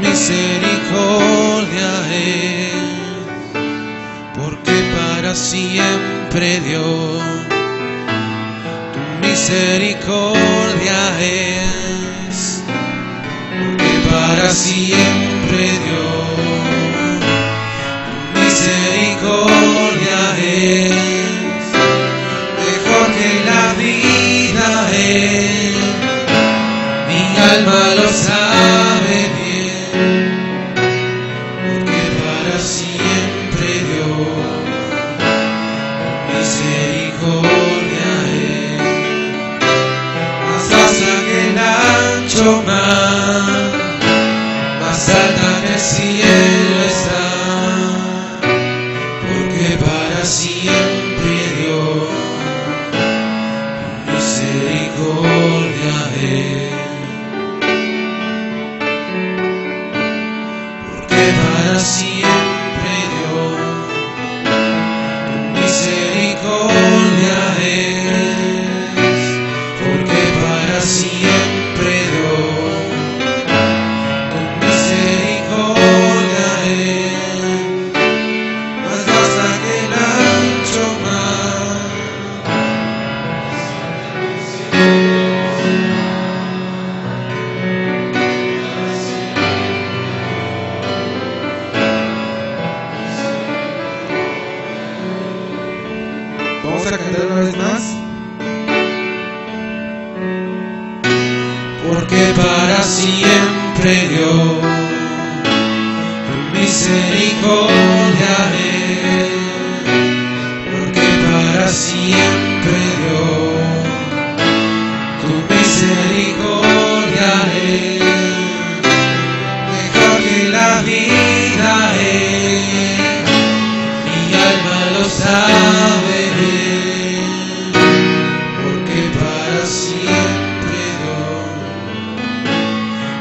misericordia es, porque para siempre Dios, tu misericordia es, porque para siempre Dios, tu misericordia es, mejor que la vida es, mi alma lo sabe bien, porque para siempre Dios, misericordia es, más vasta que el ancho mar, más alta que el cielo está, porque para siempre Dios, misericordia es. Para siempre Dios, tu misericordia es, porque para siempre Dios, tu misericordia es, más vasta que el ancho mar. Vamos a cantar una vez más. Porque para siempre Dios, tu misericordia es, porque para siempre Dios, tu misericordia es, mejor que la vida es, mi alma lo sabe bien, porque para siempre Dios,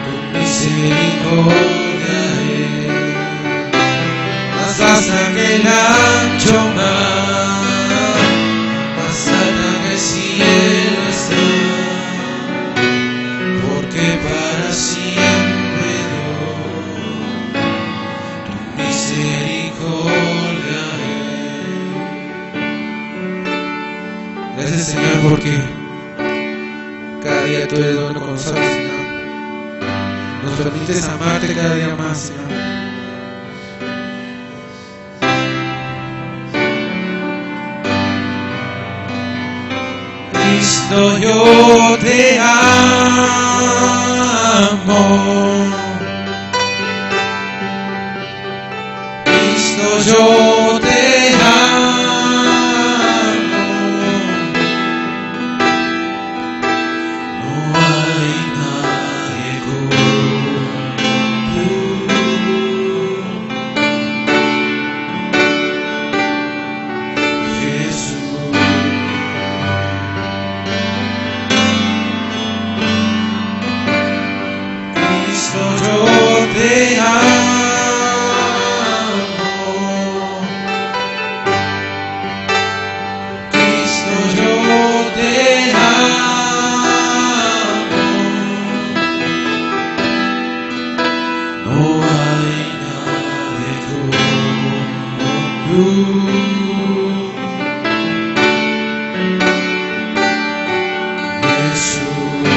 tu misericordia es, más vasta que el ancho mar, más alta que el cielo está, porque para siempre Dios, tu misericordia es. Gracias, Señor, porque cada día tú eres bueno con nosotros, Señor. Nos permites amarte cada día más, Señor. Cristo, yo te amo. Cristo, yo te amo. No hay nadie como tú. Jesús. Cristo, yo te amo. Cristo, yo te amo. No hay nadie como tú. Jesús.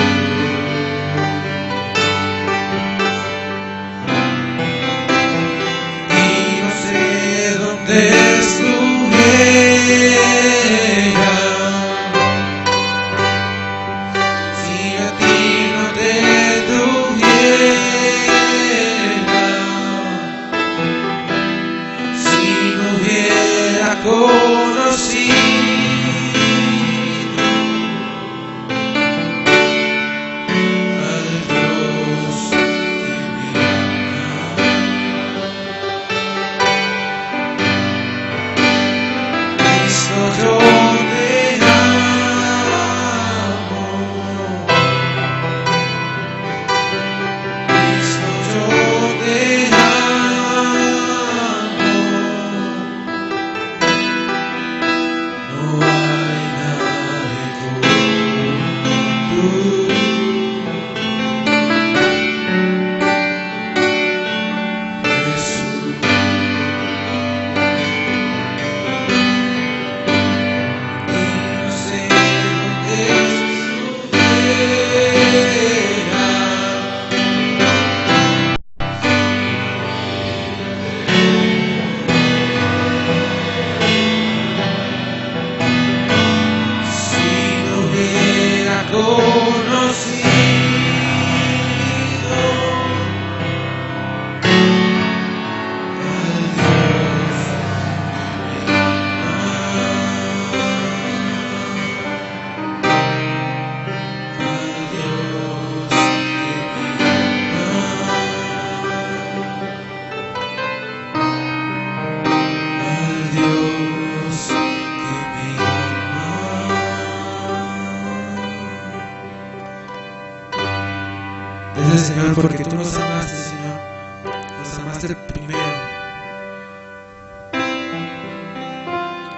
amaste primero.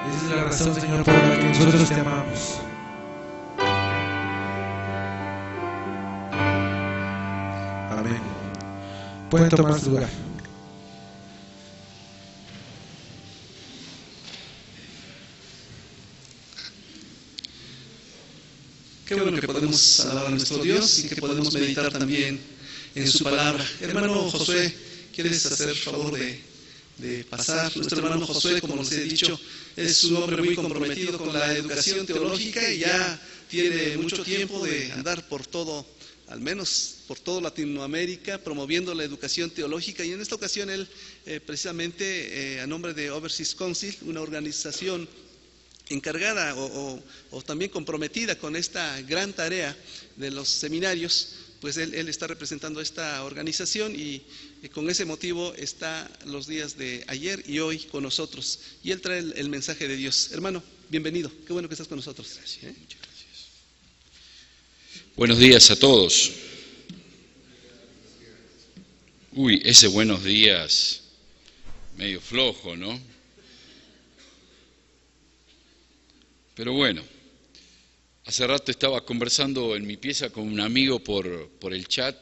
Esa es la razón, Señor, por la que nosotros te amamos. Amén. Pueden tomar su lugar. Qué bueno que podemos alabar a nuestro Dios y que podemos meditar también en su palabra. Hermano Josué, ¿quieres hacer el favor de pasar? Nuestro hermano Josué, como les he dicho, es un hombre muy comprometido con la educación teológica y ya tiene mucho tiempo de andar por todo, al menos por toda Latinoamérica, promoviendo la educación teológica. Y en esta ocasión él, precisamente a nombre de Overseas Council, una organización encargada o también comprometida con esta gran tarea de los seminarios, pues él está representando esta organización y con ese motivo está los días de ayer y hoy con nosotros. Y él trae el mensaje de Dios. Hermano, bienvenido. Qué bueno que estás con nosotros. Gracias. Muchas gracias. Buenos días a todos. Uy, ese buenos días medio flojo, ¿no? Pero bueno, hace rato estaba conversando en mi pieza con un amigo por el chat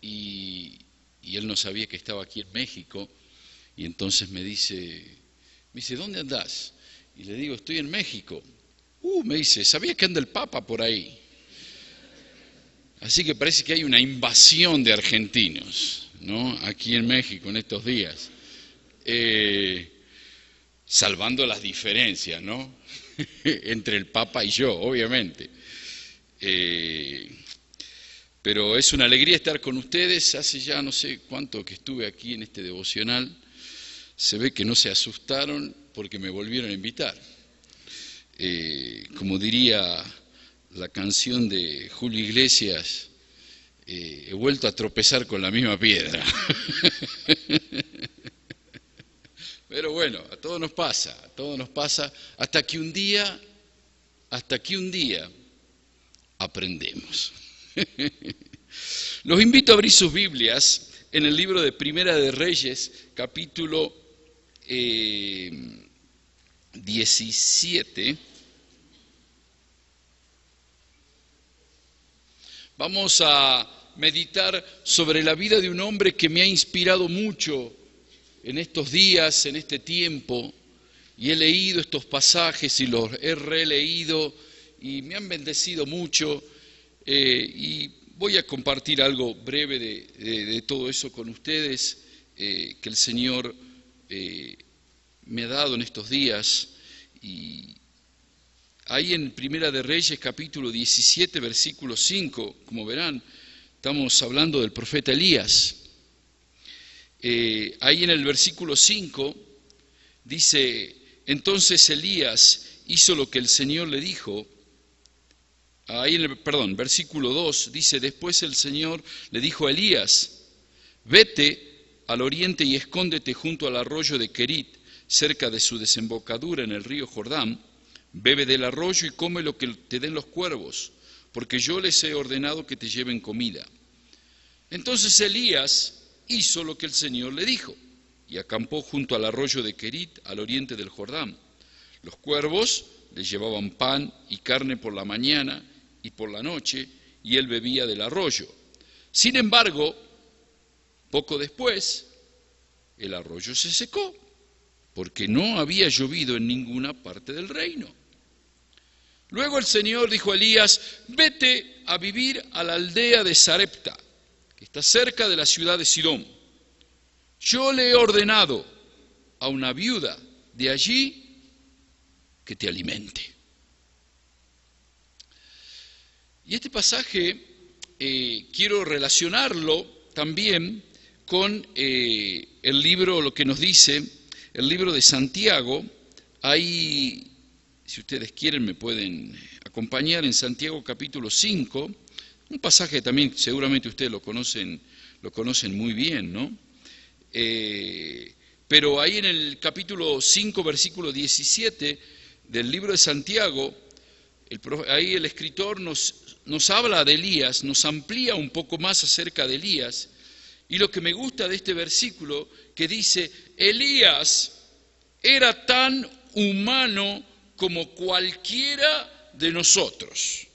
y él no sabía que estaba aquí en México y entonces me dice, ¿dónde andás? Y le digo, estoy en México. Me dice, ¿sabías que anda el Papa por ahí? Así que parece que hay una invasión de argentinos, ¿no? Aquí en México en estos días, salvando las diferencias, ¿no? Entre el Papa y yo, obviamente. Pero es una alegría estar con ustedes. Hace ya no sé cuánto que estuve aquí en este devocional. Se ve que no se asustaron porque me volvieron a invitar. Como diría la canción de Julio Iglesias, he vuelto a tropezar con la misma piedra. Pero bueno, a todos nos pasa, hasta que un día aprendemos. Los invito a abrir sus Biblias en el libro de Primera de Reyes, capítulo 17. Vamos a meditar sobre la vida de un hombre que me ha inspirado mucho en estos días, en este tiempo, y he leído estos pasajes y los he releído y me han bendecido mucho, y voy a compartir algo breve de todo eso con ustedes, que el Señor me ha dado en estos días. Y ahí en Primera de Reyes, capítulo 17, versículo 5, como verán, estamos hablando del profeta Elías. Ahí en el versículo 5 dice, entonces Elías hizo lo que el Señor le dijo. Ahí en el, versículo 2 dice, después el Señor le dijo a Elías, vete al oriente y escóndete junto al arroyo de Querit, cerca de su desembocadura en el río Jordán, bebe del arroyo y come lo que te den los cuervos, porque yo les he ordenado que te lleven comida. Entonces Elías hizo lo que el Señor le dijo y acampó junto al arroyo de Querit, al oriente del Jordán. Los cuervos le llevaban pan y carne por la mañana y por la noche, y él bebía del arroyo. Sin embargo, poco después, el arroyo se secó, porque no había llovido en ninguna parte del reino. Luego el Señor dijo a Elías, vete a vivir a la aldea de Sarepta, que está cerca de la ciudad de Sidón. Yo le he ordenado a una viuda de allí que te alimente. Y este pasaje quiero relacionarlo también con el libro, lo que nos dice el libro de Santiago. Ahí, si ustedes quieren, me pueden acompañar en Santiago capítulo 5, un pasaje también seguramente ustedes lo conocen muy bien, ¿no? Pero ahí en el capítulo 5, versículo 17 del libro de Santiago, ahí el escritor nos habla de Elías, nos amplía un poco más acerca de Elías, Y lo que me gusta de este versículo que dice, Elías era tan humano como cualquiera de nosotros.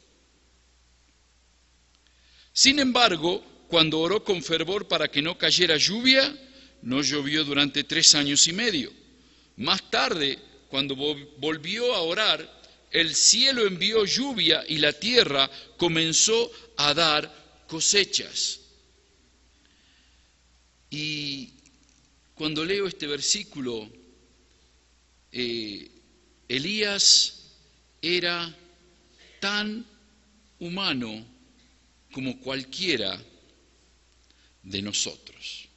Sin embargo, cuando oró con fervor para que no cayera lluvia, no llovió durante 3 años y medio. Más tarde, cuando volvió a orar, el cielo envió lluvia y la tierra comenzó a dar cosechas. Y cuando leo este versículo, Elías era tan humano como cualquiera de nosotros.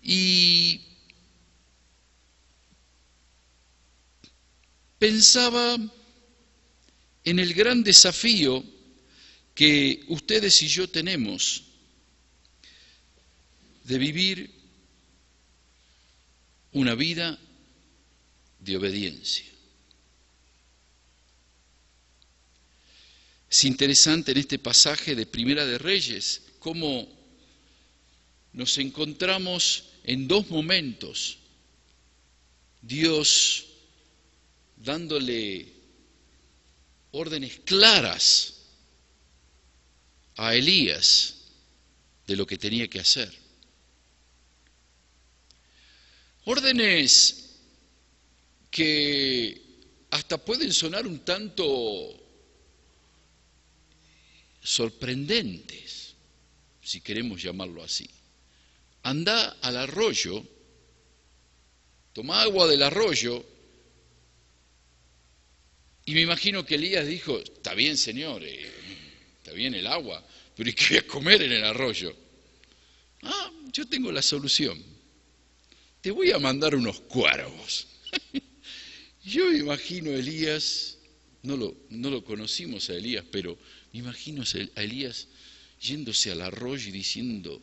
Y pensaba en el gran desafío que ustedes y yo tenemos de vivir una vida de obediencia. Es interesante en este pasaje de Primera de Reyes cómo nos encontramos en 2 momentos, Dios dándole órdenes claras a Elías de lo que tenía que hacer. Órdenes que hasta pueden sonar un tanto sorprendentes, si queremos llamarlo así. Anda al arroyo, toma agua del arroyo, y me imagino que Elías dijo, está bien, Señor, está bien el agua, pero ¿y qué voy a comer en el arroyo? Yo tengo la solución. Te voy a mandar unos cuervos. Yo me imagino a Elías, no lo conocimos a Elías, pero me imagino a Elías yéndose al arroyo y diciendo,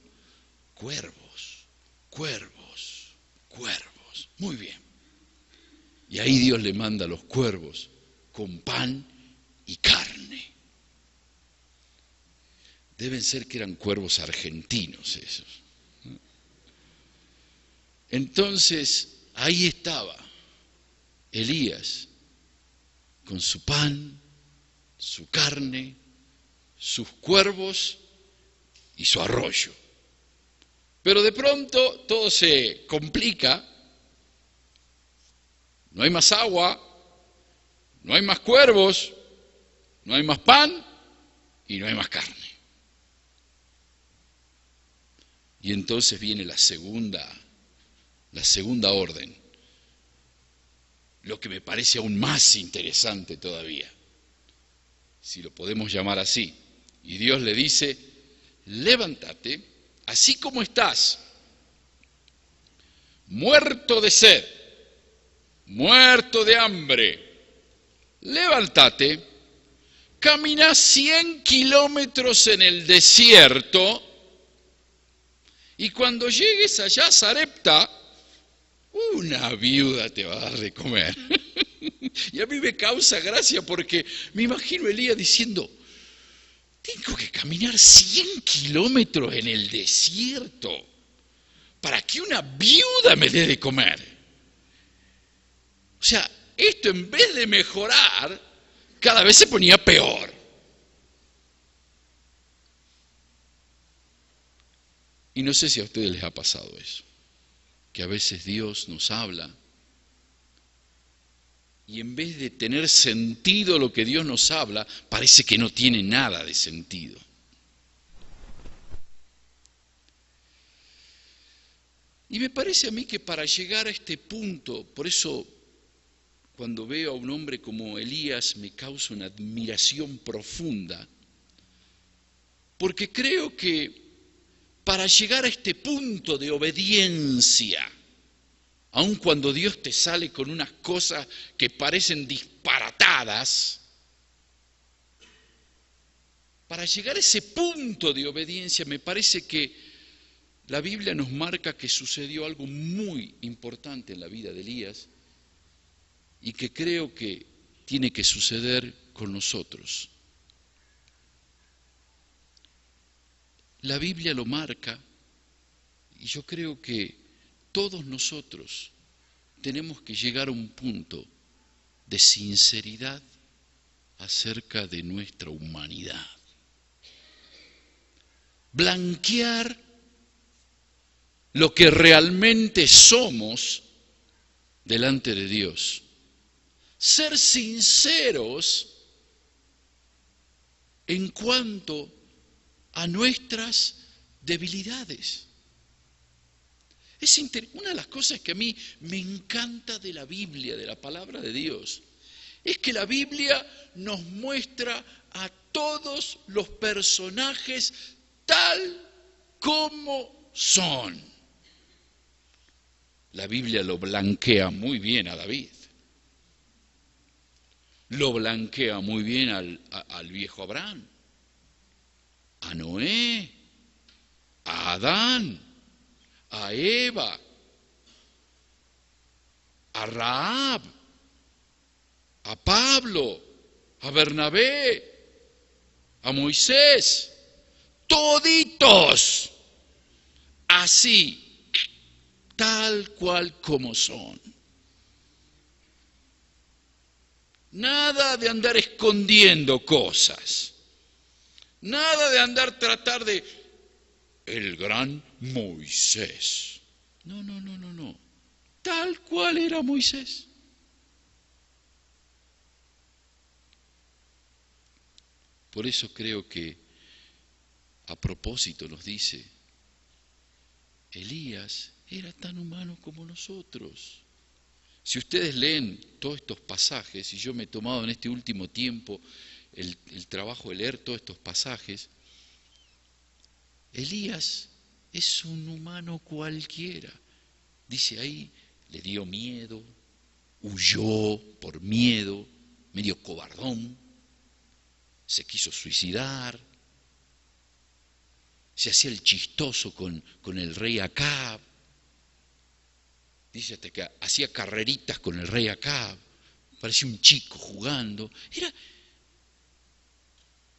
cuervos, cuervos, cuervos. Muy bien. Y ahí Dios le manda los cuervos con pan y carne. Deben ser que eran cuervos argentinos esos. Entonces, ahí estaba Elías con su pan, su carne, sus cuervos y su arroyo. Pero de pronto todo se complica, no hay más agua, no hay más cuervos, no hay más pan y no hay más carne. Y entonces viene la segunda orden, lo que me parece aún más interesante todavía, si lo podemos llamar así. Y Dios le dice, levántate, así como estás, muerto de sed, muerto de hambre, levántate, camina 100 kilómetros en el desierto, y cuando llegues allá a Sarepta, una viuda te va a dar de comer. Y a mí me causa gracia porque me imagino a Elías diciendo, tengo que caminar 100 kilómetros en el desierto para que una viuda me dé de comer. O sea, esto en vez de mejorar, cada vez se ponía peor. Y no sé si a ustedes les ha pasado eso, que a veces Dios nos habla y en vez de tener sentido lo que Dios nos habla, parece que no tiene nada de sentido. Y me parece a mí que para llegar a este punto, por eso cuando veo a un hombre como Elías me causa una admiración profunda, porque creo que para llegar a este punto de obediencia, aun cuando Dios te sale con unas cosas que parecen disparatadas, para llegar a ese punto de obediencia me parece que la Biblia nos marca que sucedió algo muy importante en la vida de Elías y que creo que tiene que suceder con nosotros. La Biblia lo marca y yo creo que todos nosotros tenemos que llegar a un punto de sinceridad acerca de nuestra humanidad. Blanquear lo que realmente somos delante de Dios. Ser sinceros en cuanto a nuestras debilidades. Una de las cosas que a mí me encanta de la Biblia, de la palabra de Dios, es que la Biblia nos muestra a todos los personajes tal como son. La Biblia lo blanquea muy bien a David, lo blanquea muy bien al viejo Abraham, a Noé, a Adán, a Eva, a Rahab, a Pablo, a Bernabé, a Moisés, toditos, así, tal cual como son. Nada de andar escondiendo cosas, nada de andar tratar de el gran Moisés. No, no, no, no, no. Tal cual era Moisés. Por eso creo que a propósito nos dice, Elías era tan humano como nosotros. Si ustedes leen todos estos pasajes, y yo me he tomado en este último tiempo el trabajo de leer todos estos pasajes, Elías es un humano cualquiera. Dice ahí, le dio miedo, huyó por miedo, medio cobardón, se quiso suicidar, se hacía el chistoso con el rey Acab. Dice hasta que hacía carreritas con el rey Acab, parecía un chico jugando.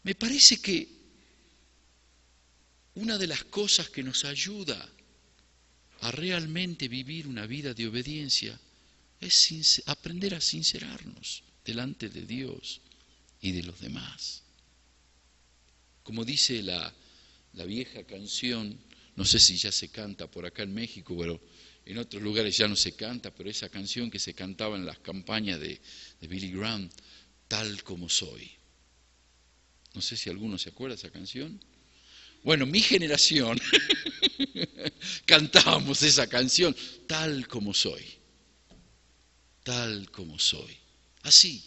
Me parece que una de las cosas que nos ayuda a realmente vivir una vida de obediencia es aprender a sincerarnos delante de Dios y de los demás. Como dice la vieja canción, no sé si ya se canta por acá en México, pero en otros lugares ya no se canta, pero esa canción que se cantaba en las campañas de Billy Graham, Tal como soy. No sé si alguno se acuerda de esa canción. Bueno, mi generación cantábamos esa canción, tal como soy, tal como soy. Así.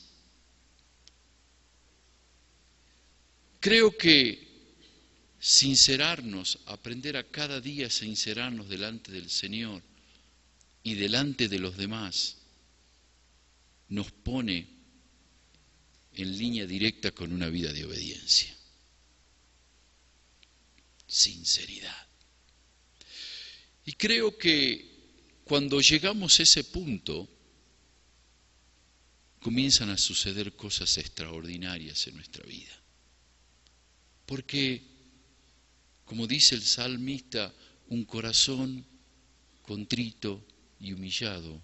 Creo que sincerarnos, aprender a cada día sincerarnos delante del Señor y delante de los demás, nos pone en línea directa con una vida de obediencia. Sinceridad. Y creo que cuando llegamos a ese punto, comienzan a suceder cosas extraordinarias en nuestra vida. Porque, como dice el salmista, un corazón contrito y humillado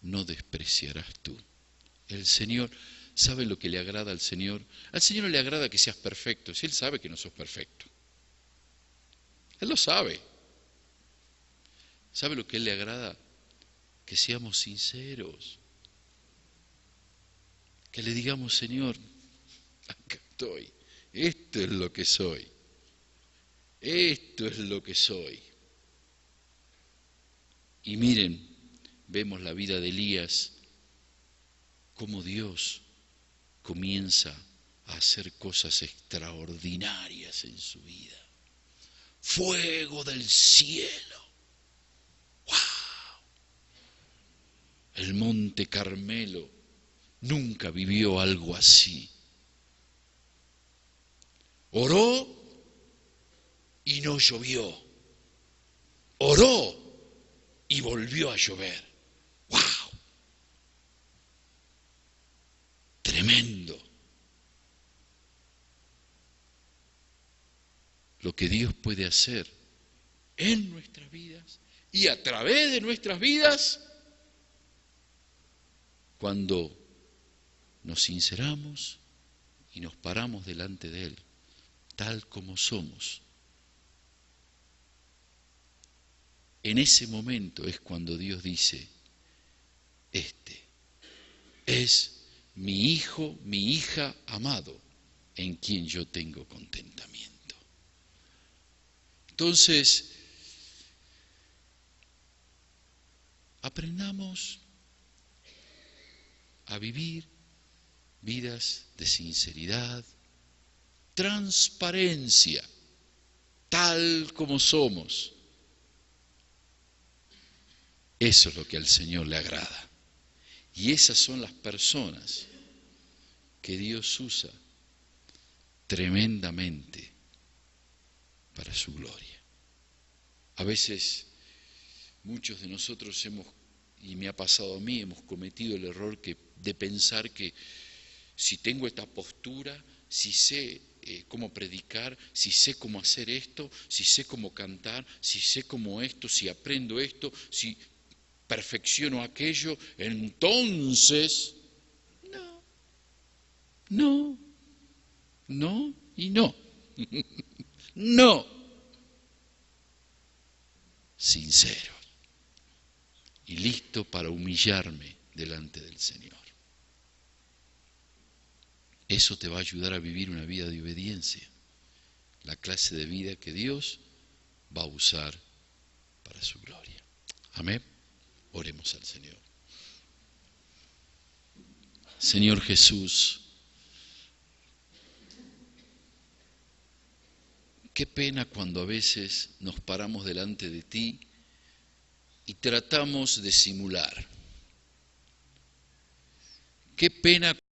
no despreciarás tú. El Señor, ¿sabe lo que le agrada al Señor? Al Señor no le agrada que seas perfecto, si Él sabe que no sos perfecto. Él lo sabe. ¿Sabe lo que a Él le agrada? Que seamos sinceros. Que le digamos, Señor, acá estoy. Esto es lo que soy. Esto es lo que soy. Y miren, vemos la vida de Elías, cómo Dios comienza a hacer cosas extraordinarias en su vida. Fuego del cielo. ¡Wow! El monte Carmelo nunca vivió algo así. Oró y no llovió. Oró y volvió a llover. ¡Wow! Tremendo. lo que Dios puede hacer en nuestras vidas y a través de nuestras vidas cuando nos sinceramos y nos paramos delante de Él, tal como somos. En ese momento es cuando Dios dice, este es mi hijo, mi hija amado, en quien yo tengo contentamiento. Entonces, aprendamos a vivir vidas de sinceridad, transparencia, tal como somos. Eso es lo que al Señor le agrada. Y esas son las personas que Dios usa tremendamente para su gloria. A veces muchos de nosotros hemos, y me ha pasado a mí, hemos cometido el error de pensar que si tengo esta postura, si sé cómo predicar, si sé cómo hacer esto, si sé cómo cantar, si sé cómo esto, si aprendo esto, si perfecciono aquello, entonces, no y no. No. Sincero y listo para humillarme delante del Señor. Eso te va a ayudar a vivir una vida de obediencia, la clase de vida que Dios va a usar para su gloria. Amén. Oremos al Señor. Señor Jesús, qué pena cuando a veces nos paramos delante de ti y tratamos de simular. Qué pena